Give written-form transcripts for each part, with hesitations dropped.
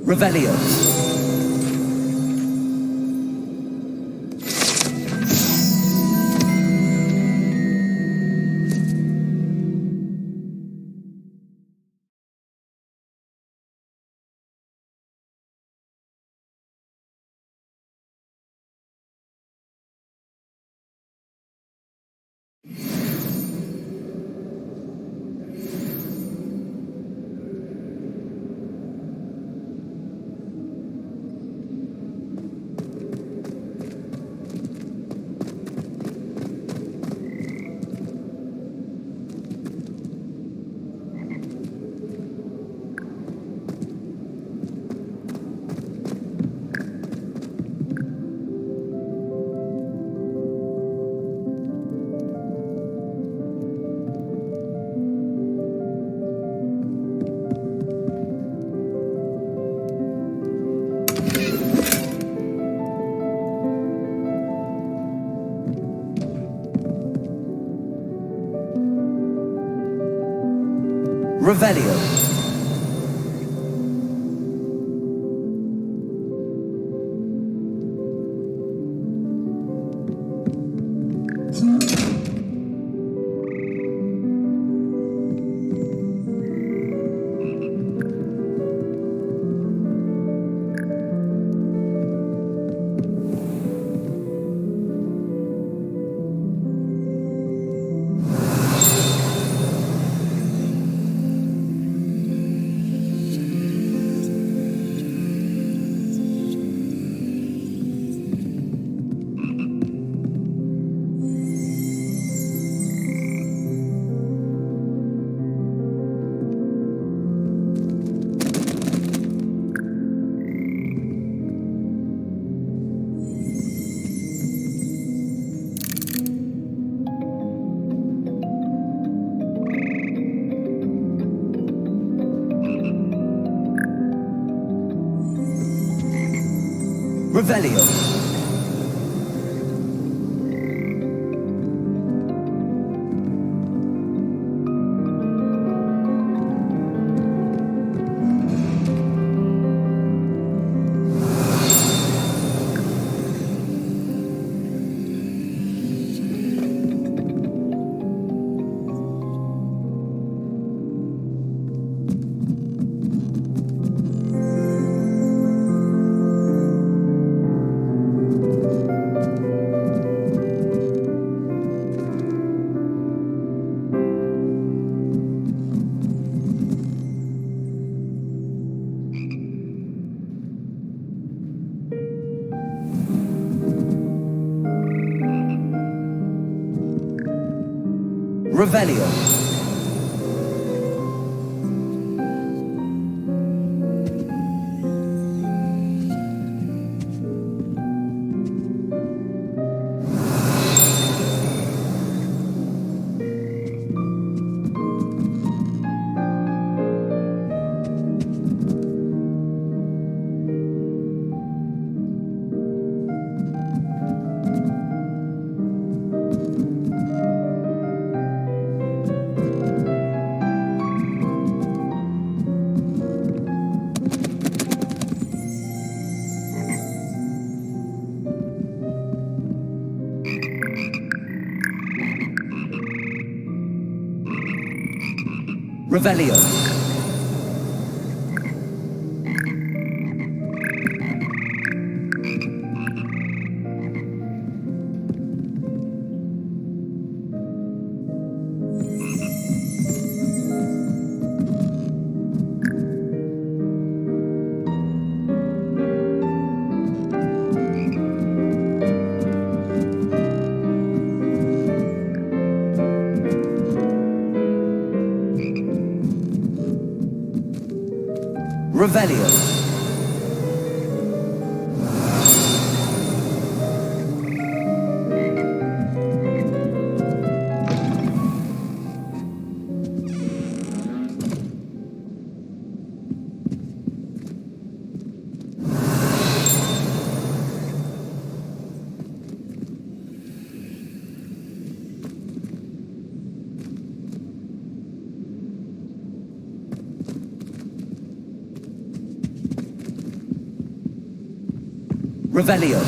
Revelio. Revelio. Revelio. Revelio. Revelio. Revelio. Revelio.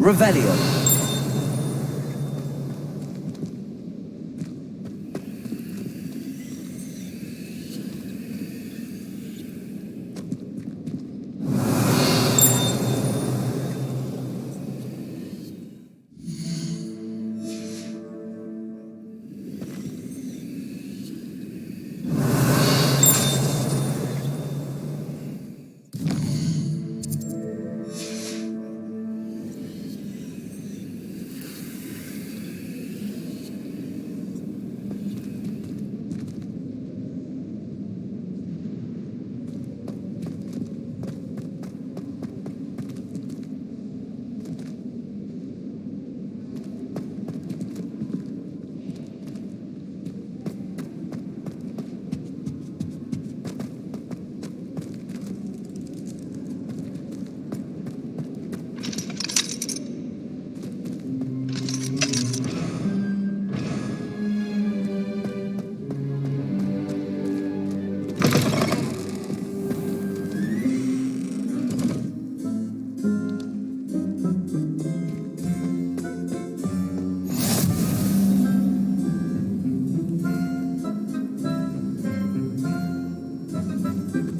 Revelio.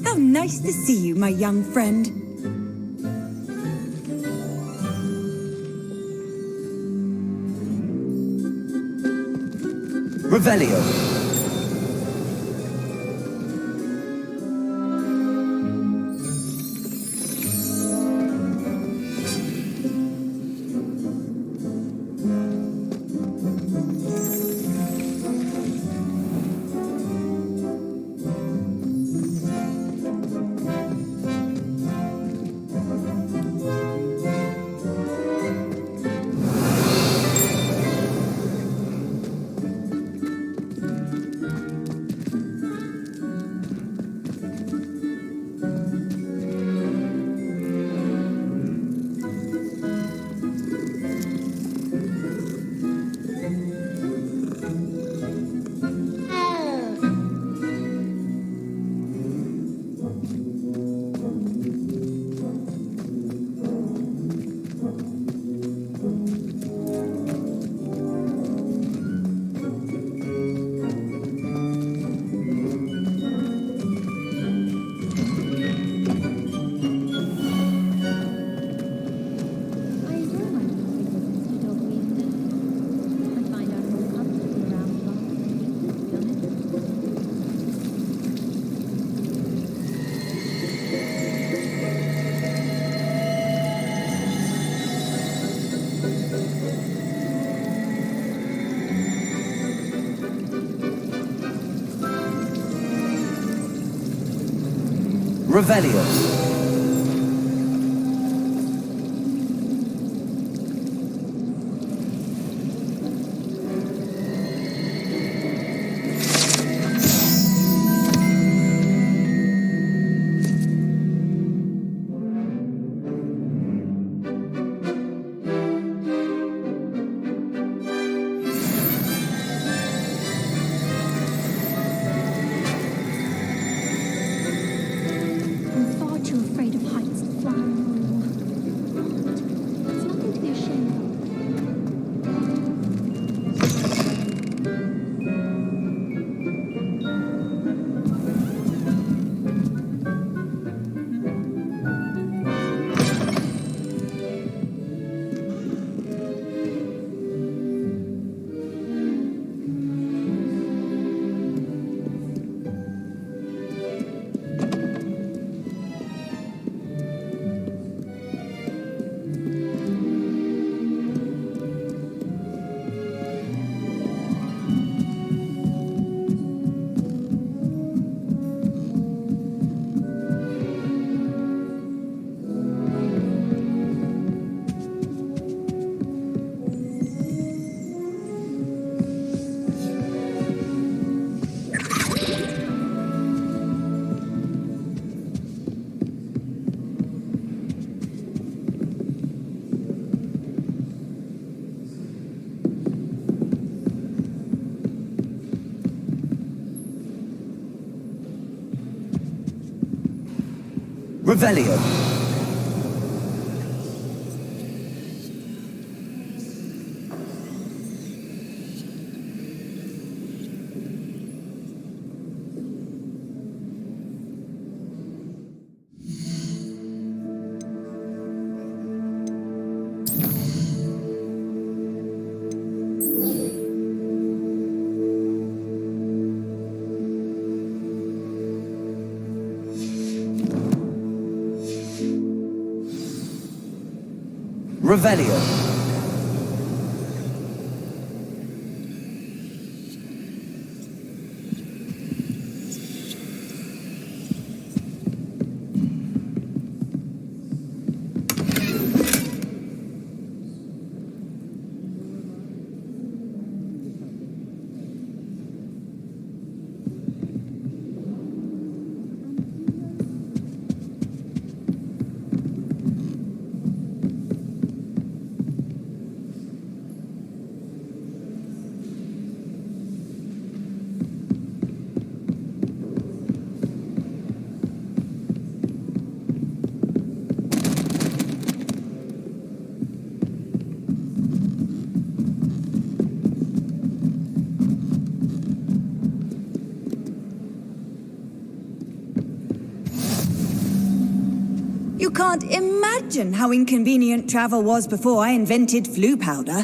How nice to see you, my young friend. Revelio. Revelio. I'm far too afraid of heights to fly on the wall. It's nothing to be ashamed of. Revelio. Revelio. You can't imagine how inconvenient travel was before I invented flu powder.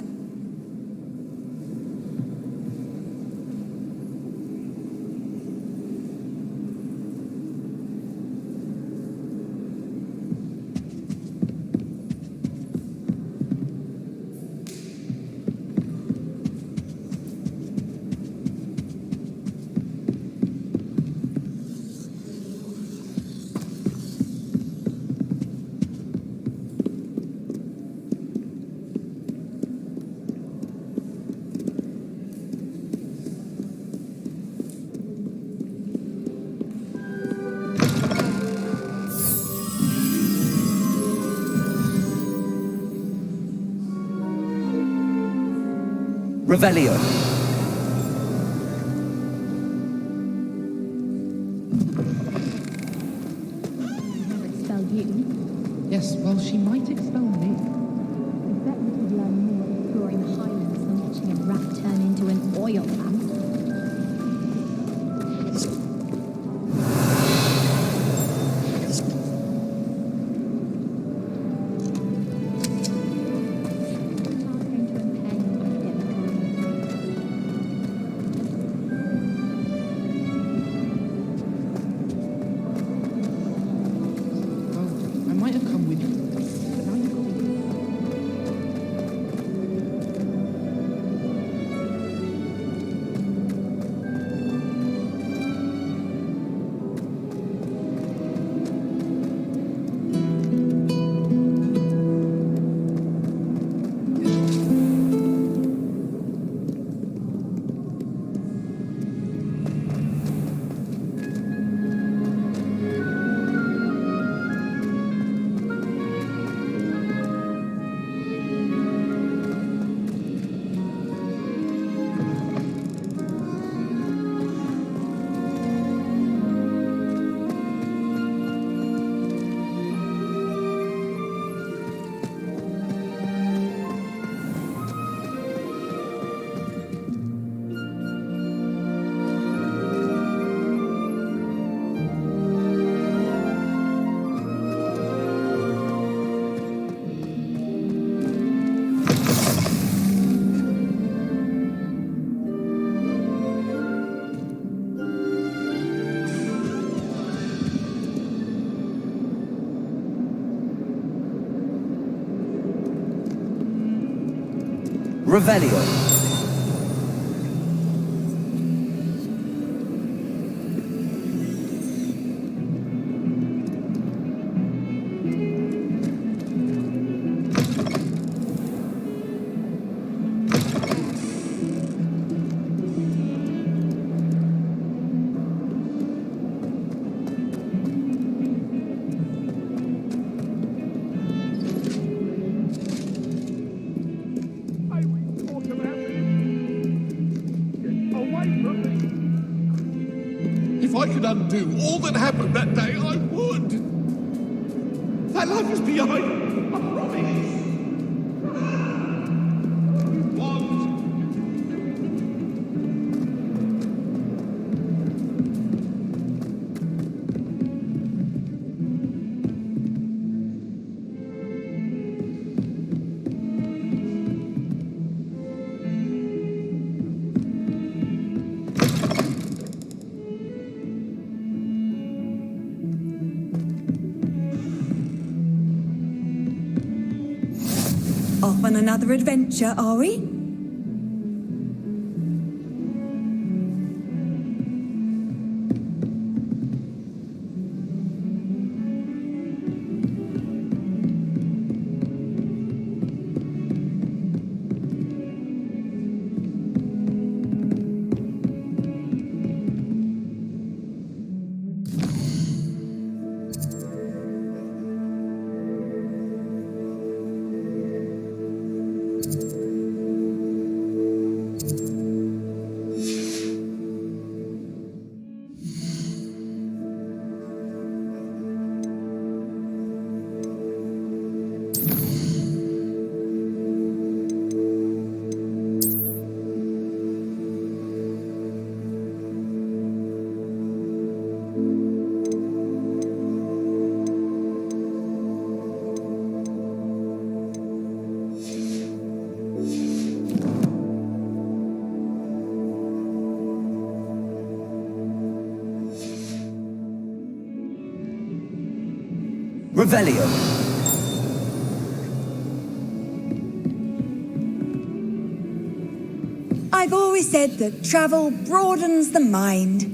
Revelio. Never expel you. Yes, well, she might expel me. I bet we could learn more exploring the Highlands than watching a rat turn into an oil lamp. Well, I might have come with you, but now you've got to go. Revelio. If I could undo all that happened that day, I would. My life is behind. I promise. Off on another adventure, are we? Revelio. I've always said that travel broadens the mind.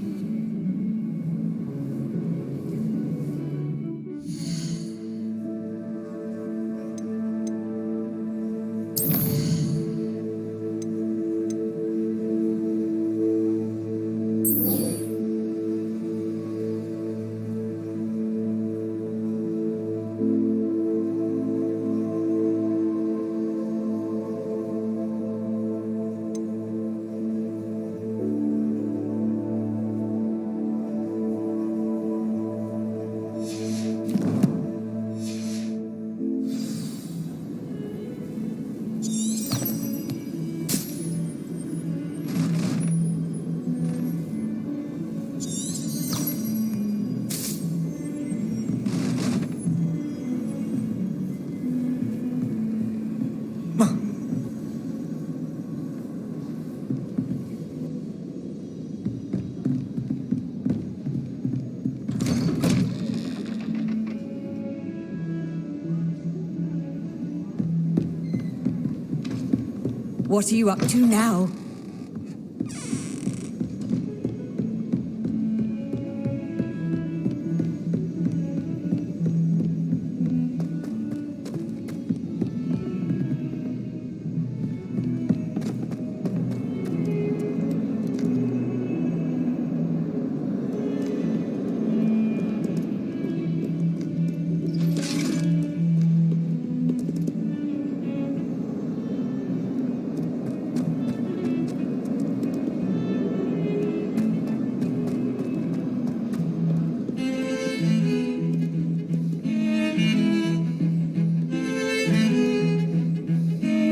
What are you up to now?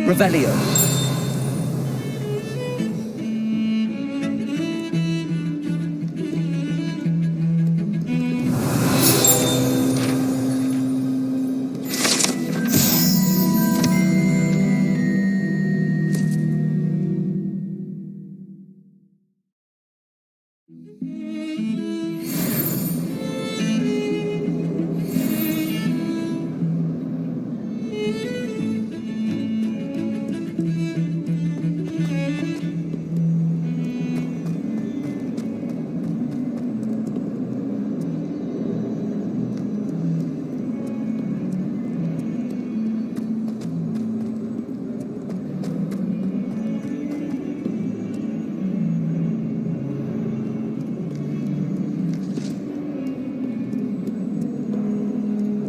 Revelio.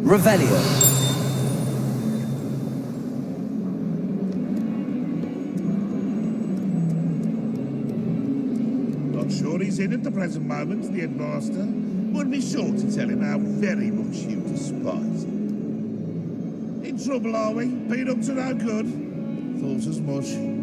Revelio. Not sure he's in at the present moment, the headmaster. Would be sure to tell him how very much you despise him. in trouble, are we? Been up to no good? Thought as much.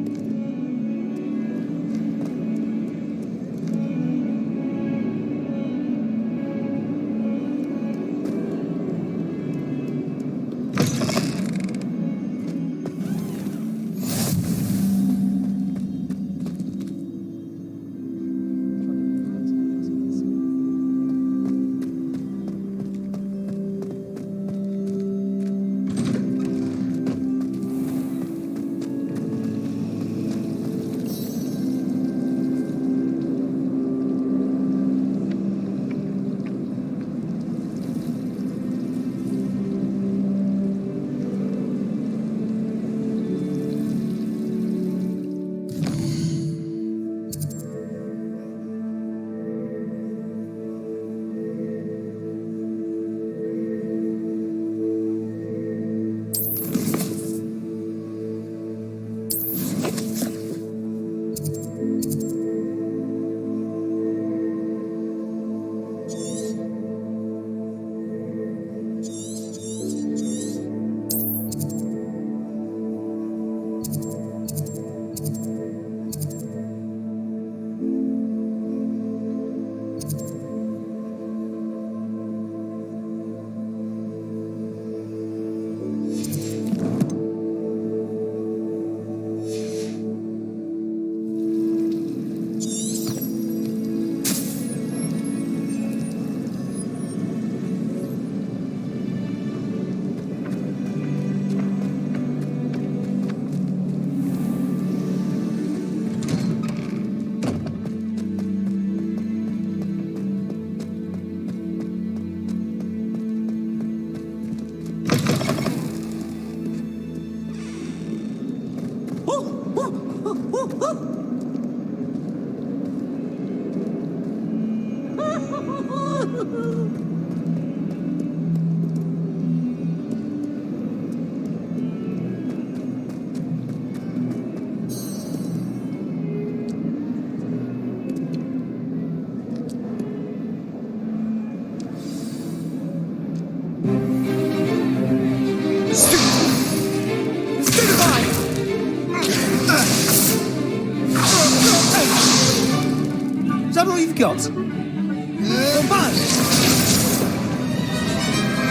Is that all you've got?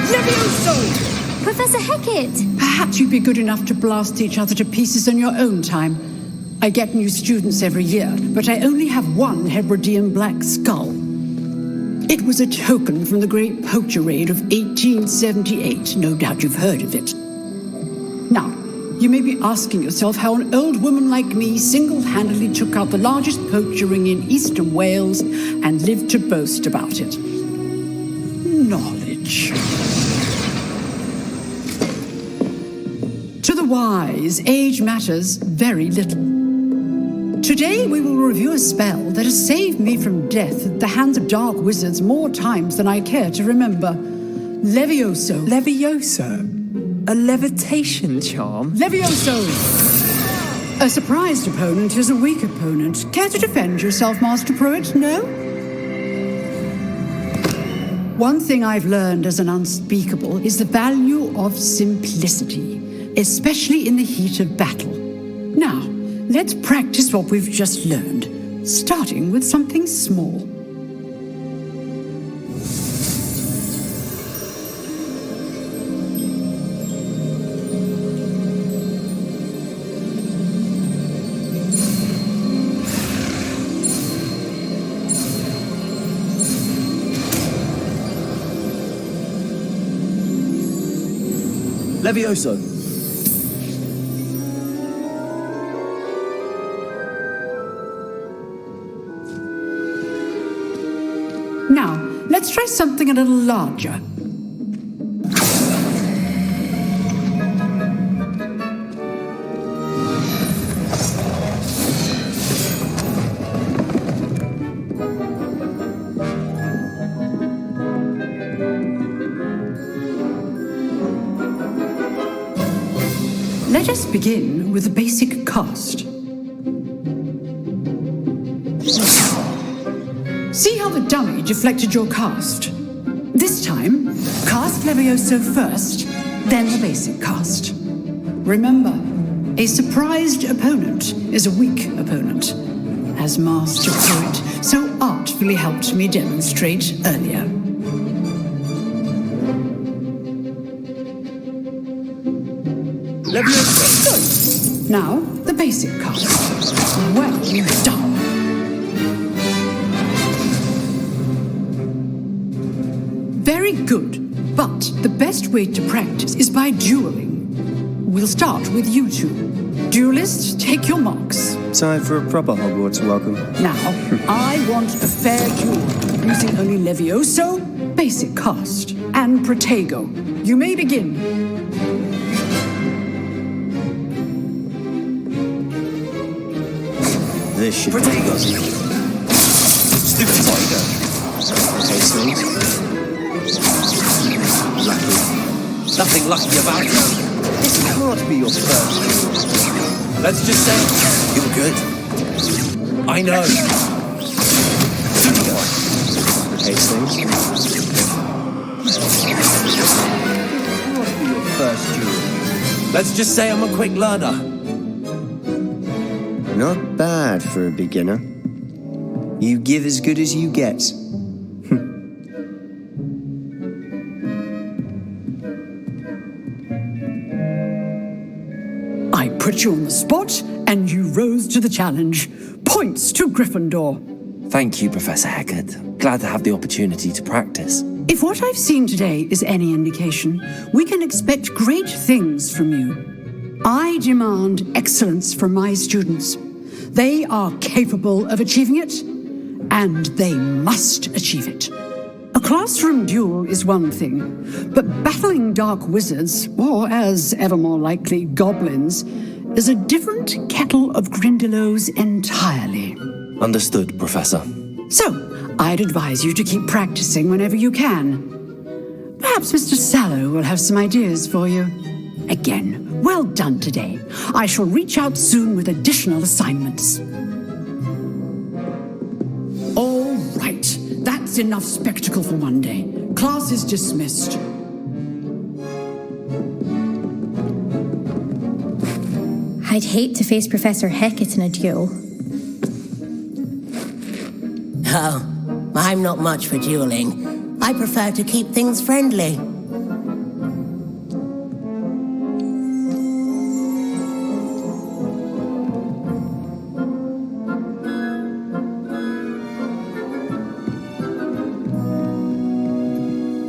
Levioso! Professor Hecat! Perhaps you'd be good enough to blast each other to pieces in your own time. I get new students every year, but I only have one Hebridean black skull. It was a token from the Great Poacher Raid of 1878. No doubt you've heard of it. Now, you may be asking yourself how an old woman like me single-handedly took out the largest poacher ring in eastern Wales and lived to boast about it. Knowledge. To the wise, age matters very little. Today we will review a spell that has saved me from death at the hands of dark wizards more times than I care to remember. Levioso. Levioso? A levitation charm? Levioso! A surprised opponent is a weak opponent. Care to defend yourself, Master Pruitt? No? One thing I've learned as an unspeakable is the value of simplicity, especially in the heat of battle. Now, let's practice what we've just learned, starting with something small. Levioso. Now, let's try something a little larger. Let us begin with the basic cast. See how the dummy deflected your cast? This time, cast Levioso first, then the basic cast. Remember, a surprised opponent is a weak opponent, as Master Poet so artfully helped me demonstrate earlier. Good. Now, the basic cast. Well done. Very good. But the best way to practice is by dueling. We'll start with you two. Duelists, take your marks. Time for a proper Hogwarts welcome. Now, I want a fair duel, using only Levioso, basic cast, and Protego. You may begin. This should Protego. Stupid Protego. Okay, Swings. Lucky. Nothing lucky about it. This can't be your first. Let's just say you're good. I know. Okay, Swings. Can't be your first duel. Let's just say I'm a quick learner. Not bad for a beginner. You give as good as you get. I put you on the spot, and you rose to the challenge. Points to Gryffindor. Thank you, Professor Hecat. Glad to have the opportunity to practice. If what I've seen today is any indication, we can expect great things from you. I demand excellence from my students. They are capable of achieving it, and they must achieve it. A classroom duel is one thing, but battling dark wizards, or as ever more likely, goblins, is a different kettle of Grindylows entirely. Understood, Professor. So, I'd advise you to keep practicing whenever you can. Perhaps Mr. Sallow will have some ideas for you. Again, well done today. I shall reach out soon with additional assignments. All right, that's enough spectacle for one day. Class is dismissed. I'd hate to face Professor Hecat in a duel. Oh, I'm not much for dueling. I prefer to keep things friendly.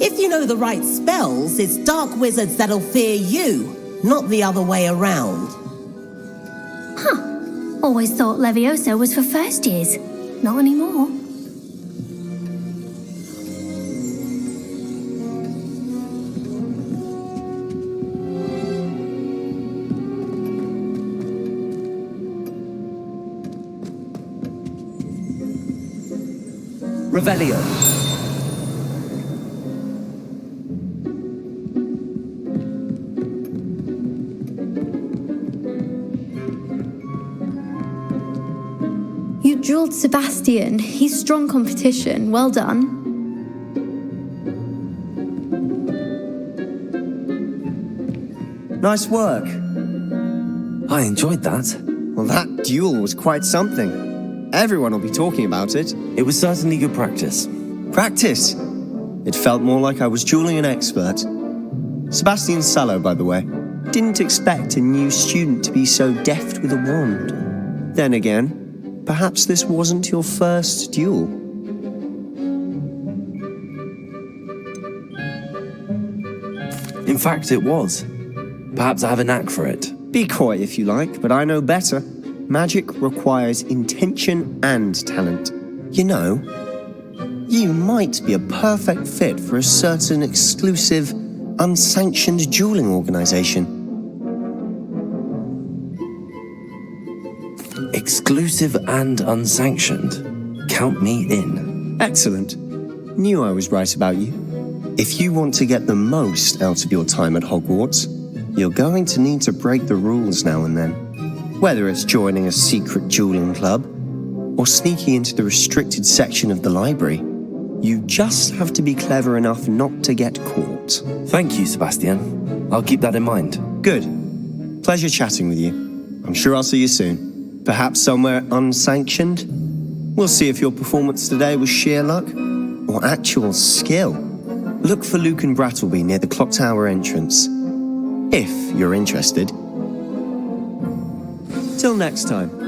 If you know the right spells, it's dark wizards that'll fear you, not the other way around. Always thought Levioso was for first years. Not anymore. Revelio. You dueled Sebastian. He's strong competition. Well done. Nice work. I enjoyed that. Well, that duel was quite something. Everyone will be talking about it. It was certainly good practice. Practice. It felt more like I was dueling an expert. Sebastian Sallow, by the way. Didn't expect a new student to be so deft with a wand. Then again, perhaps this wasn't your first duel. In fact, it was. Perhaps I have a knack for it. Be coy if you like, but I know better. Magic requires intention and talent. You know, you might be a perfect fit for a certain exclusive, unsanctioned dueling organization. Exclusive and unsanctioned. Count me in. Excellent. Knew I was right about you. If you want to get the most out of your time at Hogwarts, you're going to need to break the rules now and then. Whether it's joining a secret dueling club or sneaking into the restricted section of the library, You just have to be clever enough not to get caught. Thank you, Sebastian. I'll keep that in mind. Good. Pleasure chatting with you. I'm sure I'll see you soon. Perhaps somewhere unsanctioned? We'll see if your performance today was sheer luck or actual skill. Look for Luke and Brattleby near the clock tower entrance. If you're interested. Till next time.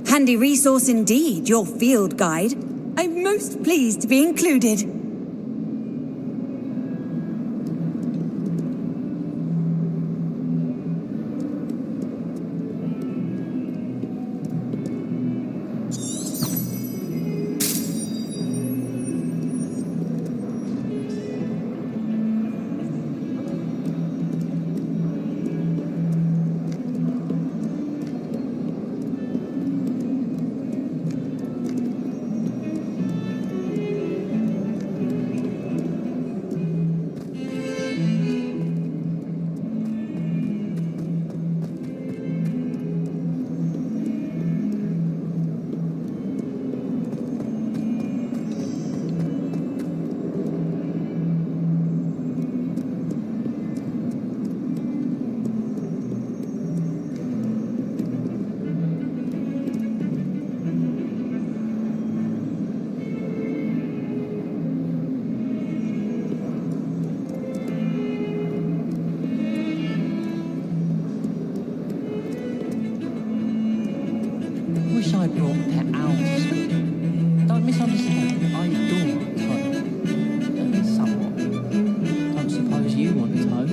Handy resource indeed, your field guide. I'm most pleased to be included. Wish I brought a pet owl to school. Don't misunderstand. I adore a toe. Somewhat. Don't suppose you want a toe?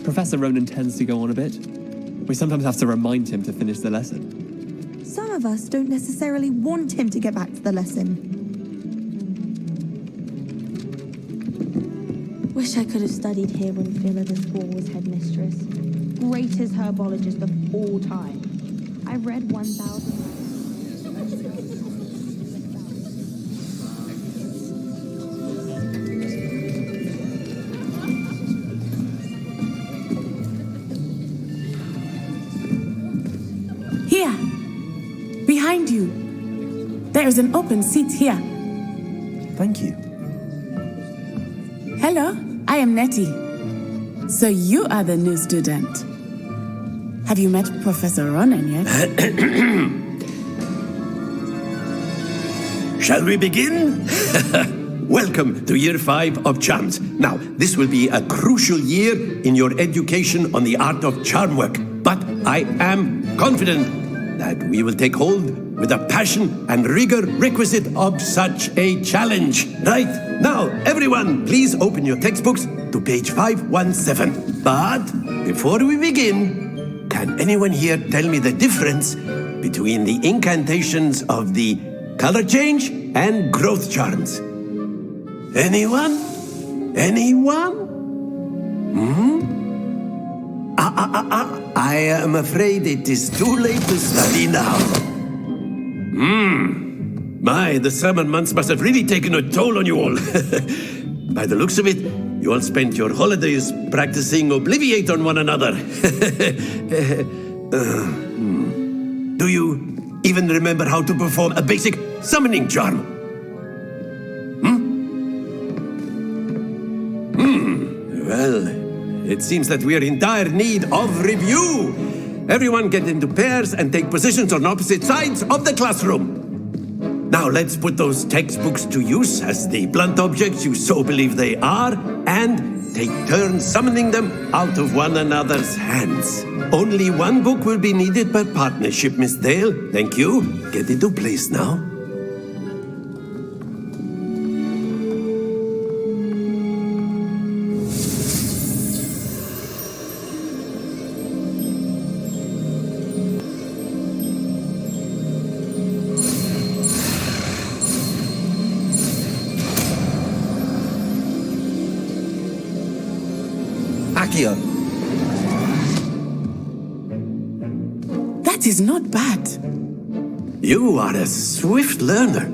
Professor Ronan tends to go on a bit. We sometimes have to remind him to finish the lesson. Some of of us don't necessarily want him to get back to the lesson. Wish I could have studied here when Phila the Squall was headmistress. Greatest herbologist of all time. I read 1,000. Here, behind you. There is an open seat here. Thank you. Hello, I am Nettie. So you are the new student. Have you met Professor Ronan yet? Shall we begin? Welcome to Year 5 of Charms. Now, this will be a crucial year in your education on the art of charm work. But I am confident that we will take hold with the passion and rigor requisite of such a challenge. Right, now, everyone, please open your textbooks to page 517. But before we begin, can anyone here tell me the difference between the incantations of the color change and growth charms? Anyone? Anyone? I am afraid it is too late to study now. My, the summer months must have really taken a toll on you all. By the looks of it, you all spent your holidays practicing Obliviate on one another. Do you even remember how to perform a basic summoning charm? Well, it seems that we are in dire need of review. Everyone get into pairs and take positions on opposite sides of the classroom. Now let's put those textbooks to use as the blunt objects you so believe they are, and take turns summoning them out of one another's hands. Only one book will be needed per partnership, Miss Dale. Thank you. Get into place now. That is not bad. You are a swift learner.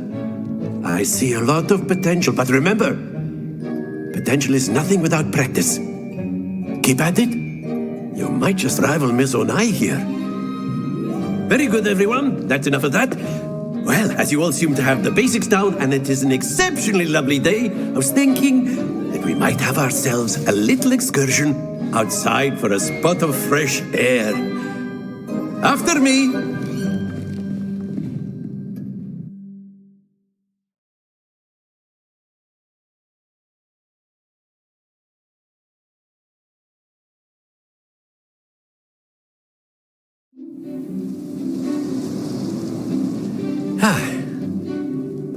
I see a lot of potential, but remember, potential is nothing without practice. Keep at it. You might just rival Miss Onai here. Very good, everyone. That's enough of that. Well, as you all seem to have the basics down, and it is an exceptionally lovely day, I was thinking that we might have ourselves a little excursion outside for a spot of fresh air. After me.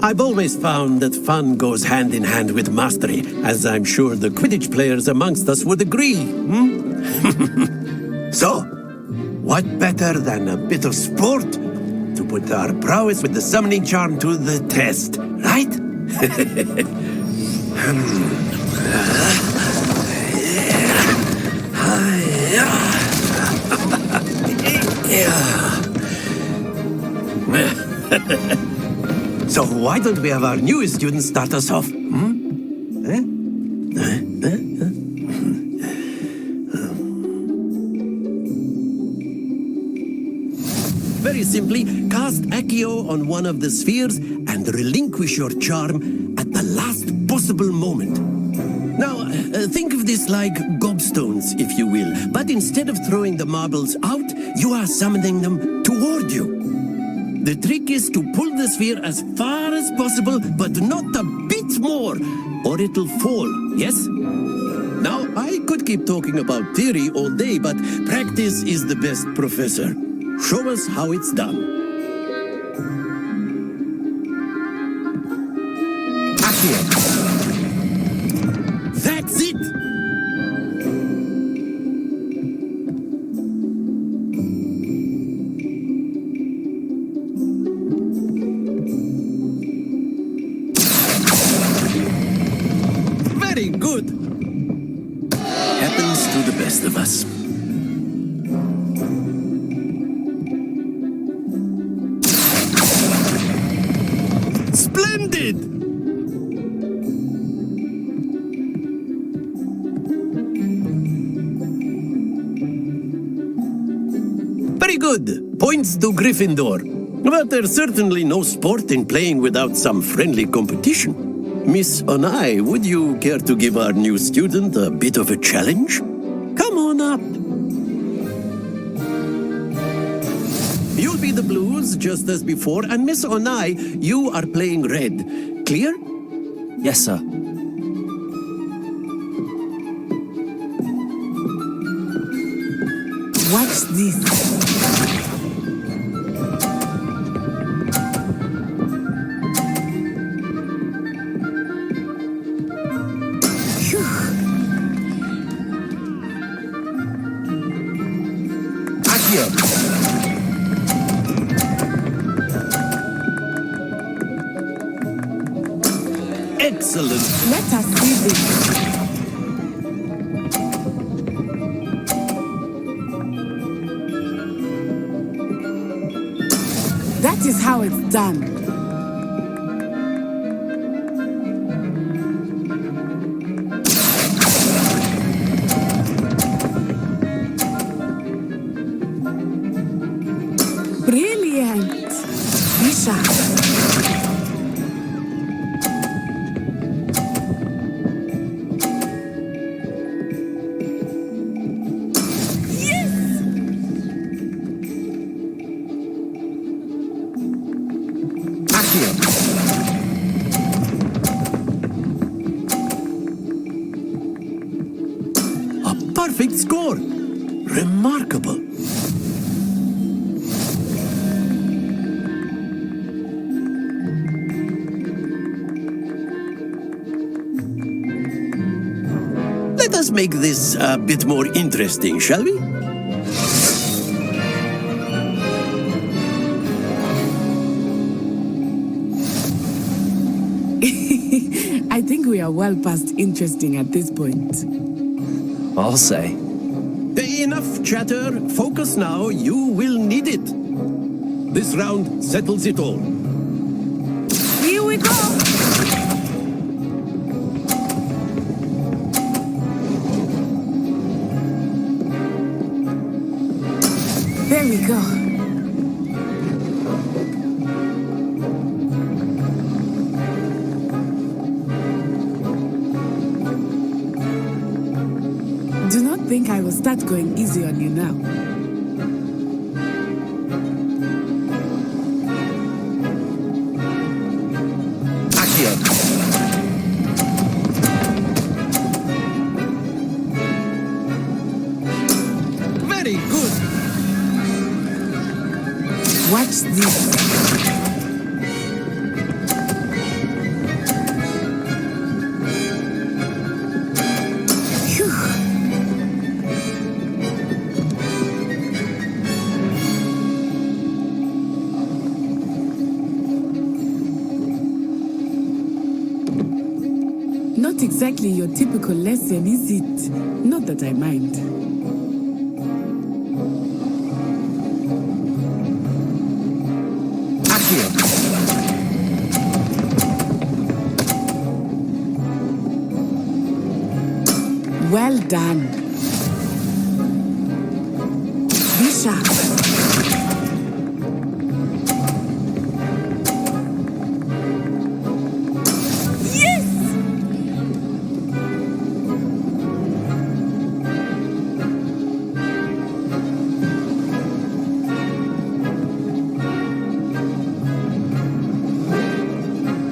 I've always found that fun goes hand in hand with mastery, as I'm sure the Quidditch players amongst us would agree. So, what better than a bit of sport to put our prowess with the summoning charm to the test, right? So why don't we have our newest student start us off? Very simply, cast Accio on one of the spheres and relinquish your charm at the last possible moment. Now, think of this like gobstones, if you will, but instead of throwing the marbles out, you are summoning them toward you. The trick is to pull the sphere as far as possible, but not a bit more, or it'll fall, yes? Now, I could keep talking about theory all day, but practice is the best professor. Show us how it's done. Accio. That's it! Very good. Happens to the best of us. Splendid! Very good. Points to Gryffindor. But there's certainly no sport in playing without some friendly competition. Miss Onai, would you care to give our new student a bit of a challenge? Come on up. You'll be the blues just as before, and Miss Onai, you are playing red. Clear? Yes, sir. Watch this. Excellent. Let us see this. That is how it's done. Brilliant. Be sharp. A perfect score. Remarkable. Let us make this a bit more interesting, shall we? I think we are well past interesting at this point. I'll say. Enough chatter. Focus now. You will need it. This round settles it all. Here we go! There we go. Do not think I will start going easy on you now. Very good. Watch this. Not exactly your typical lesson, is it? Not that I mind. Well done. Be sharp.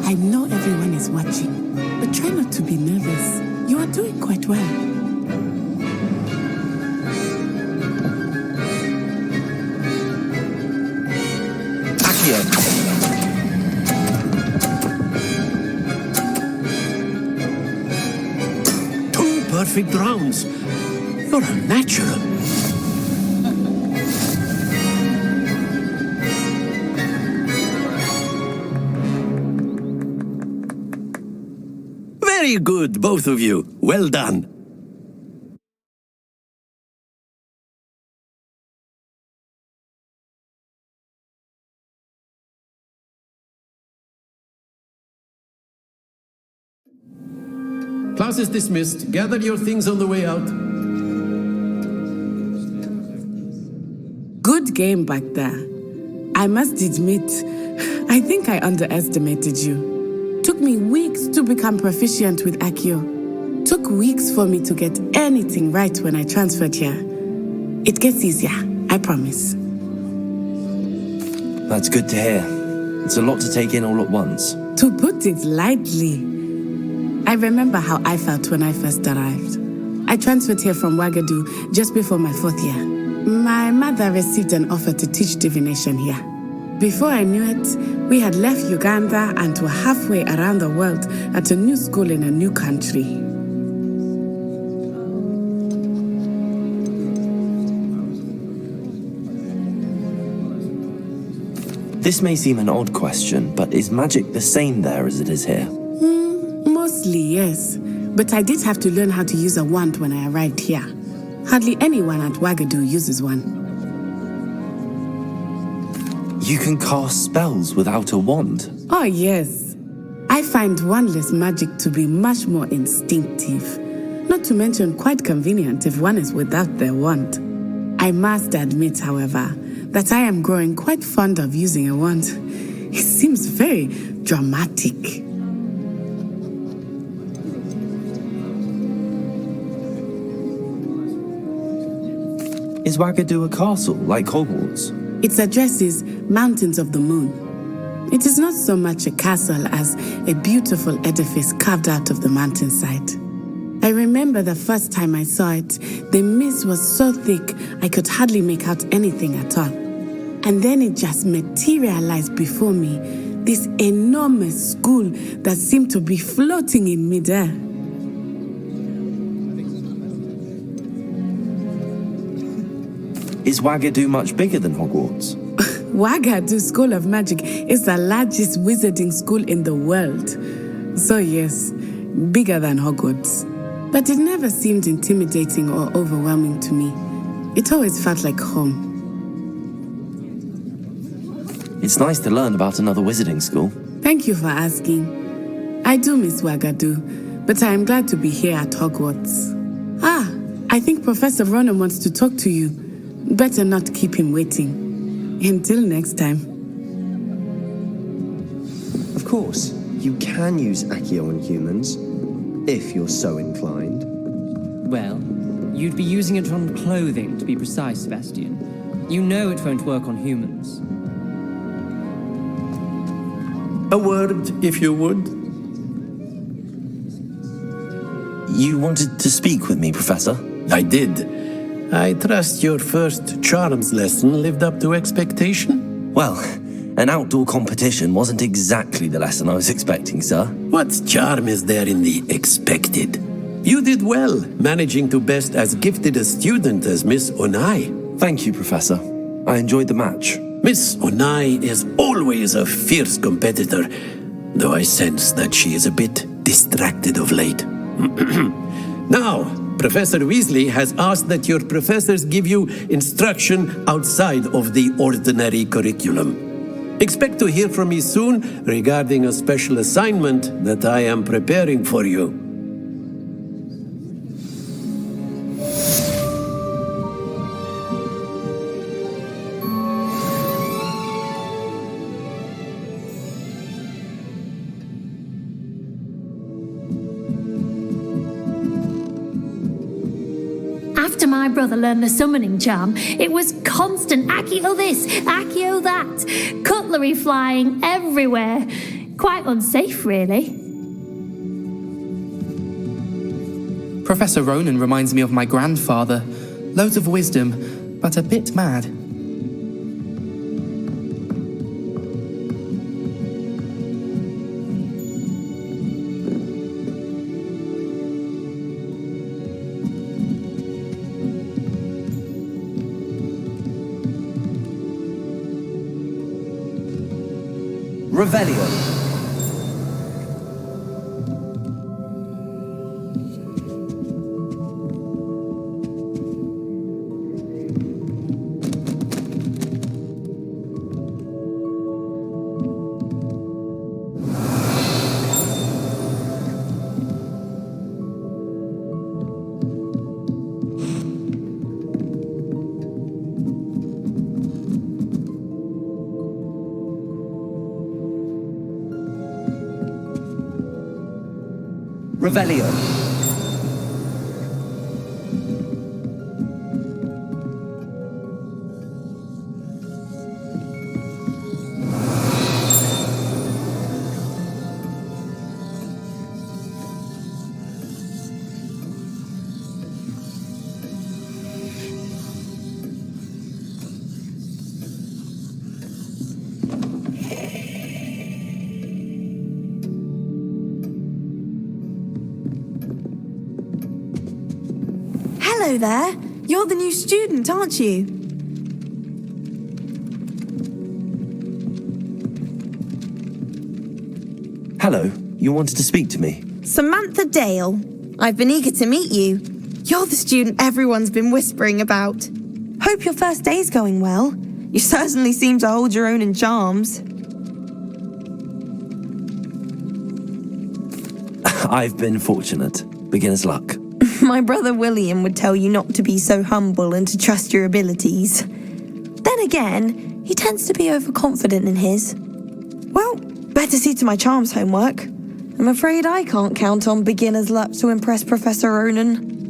I know everyone is watching, but try not to be nervous. You are doing quite well. Two perfect rounds. You're a natural. Very Very good, both of you. Well done. Class is dismissed. Gather your things on the way out. Good game back there. I must admit, I think I underestimated you. Took me weeks to become proficient with Accio. Took weeks for me to get anything right when I transferred here. It gets easier, I promise. That's good to hear. It's a lot to take in all at once. To put it lightly, I remember how I felt when I first arrived. I transferred here from Ouagadougou just before my 4th year. My mother received an offer to teach divination here. Before I knew it, we had left Uganda and were halfway around the world at a new school in a new country. This may seem an odd question, but is magic the same there as it is here? Mostly, yes. But I did have to learn how to use a wand when I arrived here. Hardly anyone at Ouagadougou uses one. You can cast spells without a wand? Oh, yes. I find wandless magic to be much more instinctive. Not to mention quite convenient if one is without their wand. I must admit, however, that I am growing quite fond of using a wand. It seems very dramatic. Is Ouagadougou a castle, like Hogwarts? Its address is Mountains of the Moon. It is not so much a castle as a beautiful edifice carved out of the mountainside. I remember the first time I saw it, the mist was so thick I could hardly make out anything at all. And then it just materialized before me, this enormous school that seemed to be floating in midair. Is Ouagadougou much bigger than Hogwarts? Ouagadougou School of Magic is the largest wizarding school in the world. So yes, bigger than Hogwarts. But it never seemed intimidating or overwhelming to me. It always felt like home. It's nice to learn about another wizarding school. Thank you for asking. I do miss Ouagadougou, but I am glad to be here at Hogwarts. I think Professor Ronan wants to talk to you. Better not keep him waiting. Until next time. Of course, you can use Accio on humans, if you're so inclined. Well, you'd be using it on clothing, to be precise, Sebastian. You know it won't work on humans. A word, if you would. You wanted to speak with me, Professor? I did. I trust your first charms lesson lived up to expectation? Well, an outdoor competition wasn't exactly the lesson I was expecting, sir. What charm is there in the expected? You did well, managing to best as gifted a student as Miss Onai. Thank you, Professor. I enjoyed the match. Miss Onai is always a fierce competitor, though I sense that she is a bit distracted of late. Now, Professor Weasley has asked that your professors give you instruction outside of the ordinary curriculum. Expect to hear from me soon regarding a special assignment that I am preparing for you. After my brother learned the summoning charm, it was constant Accio this, Accio that, cutlery flying everywhere. Quite unsafe, really. Professor Ronan reminds me of my grandfather. Loads of wisdom, but a bit mad. Revelio. Revelio. Hello there. You're the new student, aren't you? Hello, you wanted to speak to me? Samantha Dale. I've been eager to meet you. You're the student everyone's been whispering about. Hope your first day's going well. You certainly seem to hold your own in charms. I've been fortunate. Beginner's luck. My brother William would tell you not to be so humble and to trust your abilities. Then again, he tends to be overconfident in his. Well, better see to my charms homework. I'm afraid I can't count on beginner's luck to impress Professor Ronan.